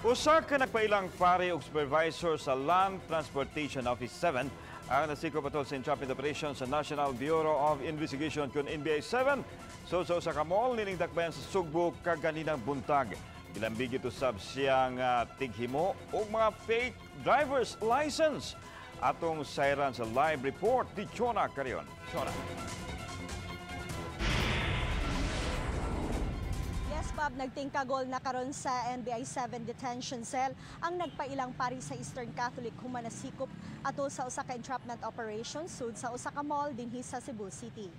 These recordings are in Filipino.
Usa ka nagpailang pari og supervisor sa Land Transportation Office 7 ang nasikop atol sa Entrapment Operations sa National Bureau of Investigation kun NBI 7. So sa kamol nining dakbayan sa Sugbo kaganinang buntag. Ilambig ito sab siyang tighimo og mga fake driver's license. Atong sayran sa live report di Chona Carion. Chona. Bob, nagtingkagol na karon sa NBI 7 detention cell ang nagpailang pari sa Eastern Catholic human nasikop atol sa usa ka entrapment operation sud sa usa ka mall dinhi sa Cebu City.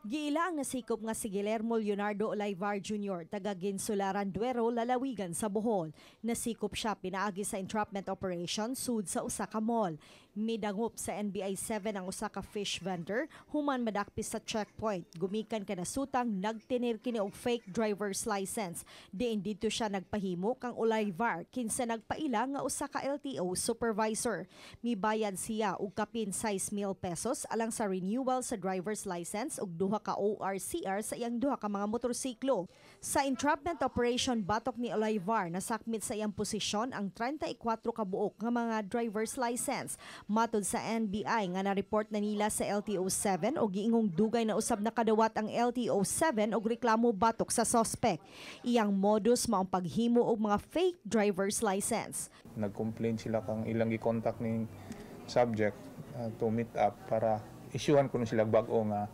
Giila ang nasikop nga si Guillermo Leonardo Olaivar Jr. taga Ginsularan Duero, Lalawigan sa Bohol. Nasikop siya pinaagi sa entrapment operation sud sa usa ka mall. Midangup sa NBI 7 ang usa ka fish vendor human madakpis sa checkpoint. Gumikan ka nasutang nagtinir kini og fake driver's license. Diin dito siya nagpahimo kang Olaivar kinsa nagpaila nga usa ka LTO supervisor. Mibayad siya og kapin 6,000 pesos alang sa renewal sa driver's license ug duha ka ORCR sa iyang duha ka mga motorsiklo. Sa entrapment operation batok ni Olaivar nasakmit sa iyang posisyon ang 34 ka buok nga mga driver's license. Matod sa NBI nga na-report na nila sa LTO 7 o giingong dugay na usab nakadawat ang LTO 7 og reklamo batok sa suspect. Iyang modus maong paghimo og mga fake driver's license. Nag-complain sila kang ilang i-contact ning subject to meet up para isyuhan ko sila bag-o nga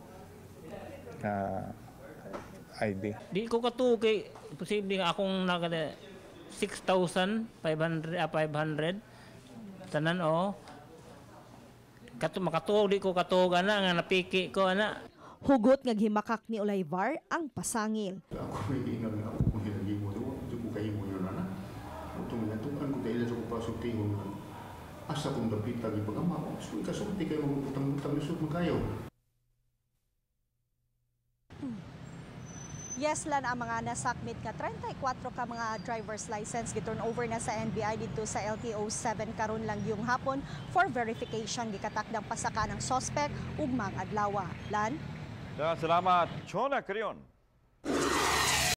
ID. Di ko katuo kay posible nga akong nagada 6,500 tanan o makatuog di ko katuog ana nga napiki ko ana. Hugot nga gimakak ni Olaivar ang pasangil. Ako may ginag na ako kung ginagimo doon. Di ko kayo mo yun ana. Tungan ko dahil sa kupasok tingin. Asa kong dapita di pagama ko. So ikasulti kayo magutang-utang lusot mo kayo. Yes lan ang mga nasakmit nga 34 ka mga driver's license giturn over na sa NBI dito sa LTO 7 karon lang yung hapon for verification gikatakdang pasaka ng suspect ug mga adlaw. Lan? Salamat, Chona Carion.